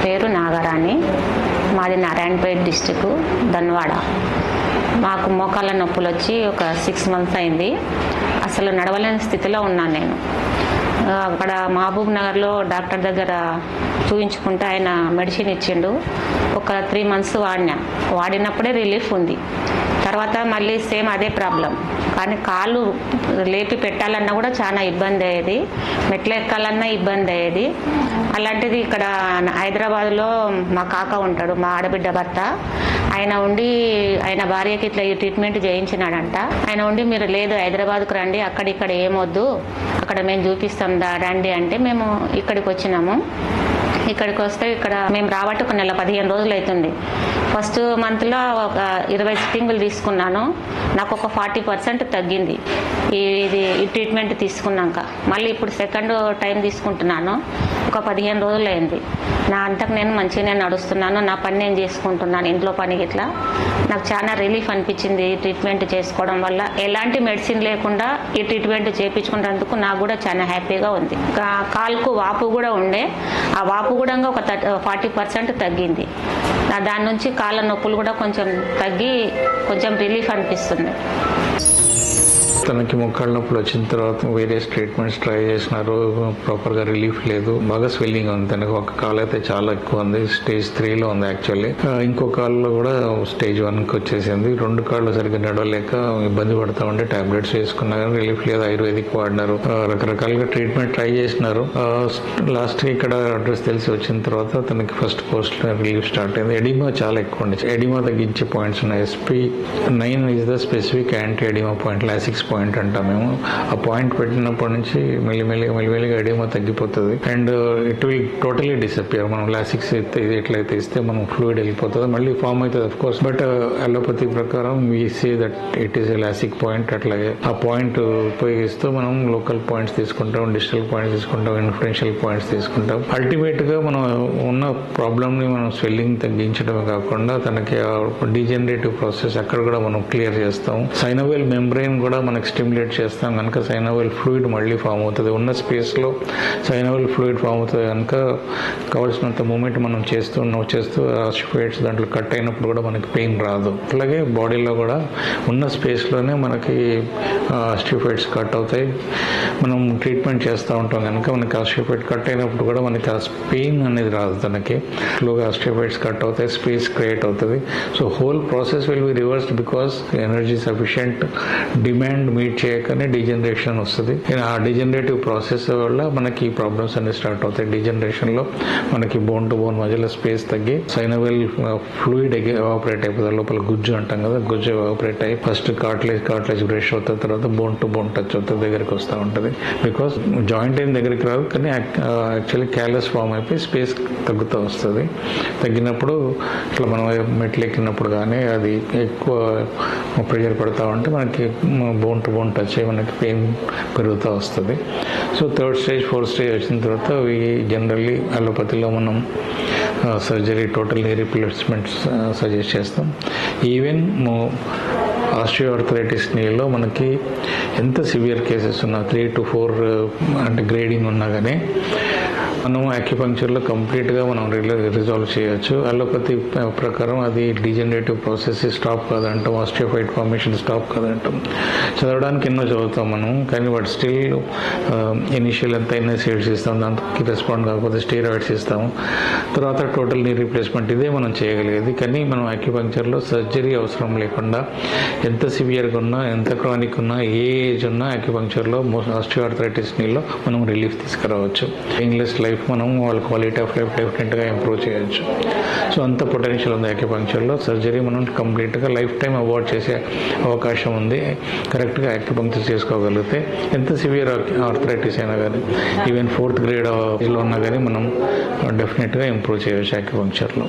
పేరు నాగరాణి. మాది నారాయణపేట డిస్టిక్ ధన్వాడ. మాకు మోకాళ్ళ నొప్పులు వచ్చి ఒక 6 months అయింది. అసలు నడవలేని స్థితిలో ఉన్నాను నేను. అక్కడ మహబూబ్ నగర్లో డాక్టర్ దగ్గర చూపించుకుంటే ఆయన మెడిసిన్ ఇచ్చిండు. ఒక 3 months వాడినప్పుడే రిలీఫ్ ఉంది. తర్వాత మళ్ళీ సేమ్ అదే ప్రాబ్లం. కానీ కాళ్ళు లేపి పెట్టాలన్నా కూడా చాలా ఇబ్బంది అయ్యేది, మెట్లు ఎక్కాలన్నా ఇబ్బంది అయ్యేది. అలాంటిది ఇక్కడ హైదరాబాద్లో మా కాక ఉంటాడు, మా ఆడబిడ్డ భర్త. ఆయన భార్యకి ఇట్లా ఈ ట్రీట్మెంట్ చేయించినాడంట. ఆయన ఉండి మీరు లేదు హైదరాబాద్కు రండి, అక్కడిక్కడ ఏమొద్దు, అక్కడ మేము చూపిస్తాం రండి అంటే మేము ఇక్కడికి వచ్చినాము. ఇక్కడికి వస్తే ఇక్కడ మేము రాబట్టి ఒక నెల 15 రోజులు అవుతుంది. ఫస్ట్ మంత్లో ఒక 20 సిట్టింగులు తీసుకున్నాను. నాకు ఒక 40% తగ్గింది ఈ ట్రీట్మెంట్ తీసుకున్నాక. మళ్ళీ ఇప్పుడు సెకండ్ టైం తీసుకుంటున్నాను. ఒక 15 రోజులు అయింది. నా అంతకు నేను మంచిగానే నడుస్తున్నాను, నా పని నేను చేసుకుంటున్నాను, ఇంట్లో పని ఇట్లా. నాకు చాలా రిలీఫ్ అనిపించింది ఈ ట్రీట్మెంట్ చేసుకోవడం వల్ల. ఎలాంటి మెడిసిన్ లేకుండా ఈ ట్రీట్మెంట్ చేయించుకున్నందుకు నాకు కూడా చాలా హ్యాపీగా ఉంది. కాలుకు వాపు కూడా ఉండే, ఆ వాపు కూడా ఒక 40% తగ్గింది. దాని నుంచి కాళ్ళ నొప్పులు కూడా కొంచెం తగ్గి కొంచెం రిలీఫ్ అనిపిస్తుంది. తనకి మోకాళ్ళ నొప్పులు వచ్చిన తర్వాత వేరియస్ ట్రీట్మెంట్స్ ట్రై చేసినారు, ప్రాపర్గా రిలీఫ్ లేదు. బాగా స్వెల్లింగ్ ఉంది తనకు. ఒక కాలు అయితే చాలా ఎక్కువ ఉంది, స్టేజ్ 3లో ఉంది యాక్చువల్లీ. ఇంకో కాళ్ళలో కూడా స్టేజ్ 1కి వచ్చేసింది. 2 కాళ్ళు సరిగ్గా నడవలేక ఇబ్బంది పడతా ఉంటే టాబ్లెట్స్ వేసుకున్నా కానీ రిలీఫ్ లేదు. ఆయుర్వేదిక్ వాడినారు, రకరకాలుగా ట్రీట్మెంట్ ట్రై చేసినారు. లాస్ట్ ఇక్కడ అడ్రస్ తెలిసి వచ్చిన తర్వాత తనకి ఫస్ట్ కోర్స్ రిలీఫ్ స్టార్ట్ అయింది. ఎడిమా చాలా ఎక్కువ ఉంది. ఎడిమా తగ్గించే పాయింట్స్ ఉన్నాయి. SP9 is the specific anti oedema point, Lasix point అంటాం మేము. ఆ పాయింట్ పెట్టినప్పటి నుంచి మెల్లిమెల్లిగా ఎడిమా తగ్గిపోతుంది and it will totally disappear. మనం లాసిక్స్ ఎట్లయితే ఇస్తే మనం ఫ్లూయిడ్ వెళ్ళిపోతుంది, మళ్ళీ ఫామ్ అవుతుంది అఫ్ కోర్స్. బట్ అలోపతి ప్రకారం we say that it is a LASIK point. అట్లాగే ఆ పాయింట్ ఉపయోగిస్తూ మనం లోకల్ పాయింట్స్ తీసుకుంటాం, డిజిటల్ పాయింట్స్ తీసుకుంటాం, ఇన్ఫ్లుయెన్షియల్ పాయింట్స్ తీసుకుంటాం. అల్టిమేట్ గా మనం ఉన్న ప్రాబ్లమ్ ని మనం స్వెల్లింగ్ తగ్గించడమే కాకుండా తనకి డీజనరేటివ్ ప్రాసెస్ అక్కడ కూడా మనం క్లియర్ చేస్తాం. సైనోవియల్ మెంబ్రెయిన్ కూడా మనకి స్టిమ్యులేట్ చేస్తాం కనుక సైనోవియల్ ఫ్లూయిడ్ మళ్ళీ ఫామ్ అవుతుంది. ఉన్న స్పేస్లో సైనోవియల్ ఫ్లూయిడ్ ఫామ్ అవుతుంది కనుక కావాల్సినంత మూమెంట్ మనం చేస్తూ ఆస్టిఫైడ్స్ దాంట్లో కట్ అయినప్పుడు కూడా మనకి పెయిన్ రాదు. అలాగే బాడీలో కూడా ఉన్న స్పేస్లోనే మనకి ఆస్టిఫైడ్స్ కట్ అవుతాయి. మనం ట్రీట్మెంట్ చేస్తూ ఉంటాం కనుక మనకి ఆస్టిఫైడ్ కట్ అయినప్పుడు కూడా మనకి ఆ పెయిన్ అనేది రాదు. తనకి స్లోగా ఆస్టిఫైడ్స్ కట్ అవుతాయి, స్పేస్ క్రియేట్ అవుతుంది. So whole process will be reversed because energy sufficient demand meet చేయకనే డీజనరేషన్ వస్తుంది. ఆ డీజనరేటివ్ ప్రాసెస్ వల్ల మనకి ఈ ప్రాబ్లమ్స్ అన్ని స్టార్ట్ అవుతాయి. డీజనరేషన్ లో మనకి బోన్ టు బోన్ మధ్యలో స్పేస్ తగ్గి సైనోవియల్ ఫ్లూయిడ్ ఎవాపరేట్ అయిపోతుంది. లోపల గుజ్జు అంటాం కదా, గుజ్జు ఎవాపరేట్ అయ్యి ఫస్ట్ కార్ట్లేజ్ బ్రష్ అవుతుంది, తర్వాత బోన్ టు బోన్ టచ్ అవుతుంది, దగ్గరికి వస్తూ ఉంటుంది. బికాస్ జాయింట్ అయిన దగ్గరికి రాదు కానీ యాక్చువల్లీ క్యాలస్ ఫామ్ అయిపోయి స్పేస్ తగ్గుతూ వస్తుంది. తగ్గినప్పుడు ఇట్లా మనం మెట్లు ఎక్కినప్పుడు కానీ అది ఎక్కువ ప్రెషర్ పడతా ఉంటే మనకి బోన్ టు బోన్ టచ్ అయ్యి మనకి పెయిన్ పెరుగుతూ వస్తుంది. So 3rd stage 4th stage వచ్చిన తర్వాత జనరల్లీ అలోపతిలో మనం సర్జరీ, టోటల్ నీ రీప్లేస్మెంట్స్ సజెస్ట్ చేస్తాం. ఈవెన్ ఆస్టియోఆర్థరైటిస్ నీలో మనకి ఎంత సివియర్ కేసెస్ ఉన్నా 3 to 4 అంటే గ్రేడింగ్ ఉన్నా కానీ మనం యాక్యుపంక్చర్లో కంప్లీట్గా మనం రిజాల్వ్ చేయొచ్చు. అలోపతి ప్రకారం అది డీజనరేటివ్ ప్రాసెస్ స్టాప్ కాదంటాం, ఆస్టియోఫైట్ ఫార్మేషన్ స్టాప్ కాదంటాం. చదవడానికి ఎన్నో చదువుతాం మనం, కానీ బట్ స్టిల్ ఇనిషియల్ ఎంత ఎన్ఎస్ఐడ్స్ ఇస్తాం, దానికి రెస్పాండ్ కాకపోతే స్టీరాయిడ్స్ ఇస్తాము, తర్వాత టోటల్ నీ రీప్లేస్మెంట్. ఇదే మనం చేయగలిగేది. కానీ మనం యాక్యుపంక్చర్లో సర్జరీ అవసరం లేకుండా ఎంత సివియర్గా ఉన్నా, ఎంత క్రానిక్ ఉన్నా, ఏ ఏజ్ ఉన్నా యాక్యుపంక్చర్లో ఆస్టియోఆర్థరైటిస్ నీలో మనం రిలీఫ్ తీసుకురావచ్చు. పెయిన్లెస్ లైఫ్ మనం వాళ్ళ క్వాలిటీ ఆఫ్ లైఫ్ డెఫినెట్గా ఇంప్రూవ్ చేయొచ్చు. సో అంత పొటెన్షియల్ ఉంది యాక్యుపంక్చర్లో. సర్జరీ మనం కంప్లీట్గా లైఫ్ టైం అవాయిడ్ చేసే అవకాశం ఉంది కరెక్ట్గా యాక్యుపంక్చర్ చేసుకోగలిగితే. ఎంత సివియర్ ఆర్థరైటిస్ అయినా కానీ, ఈవెన్ 4th grade లో ఉన్నా కానీ మనం డెఫినెట్గా ఇంప్రూవ్ చేయవచ్చు యాక్యుపంక్చర్లో.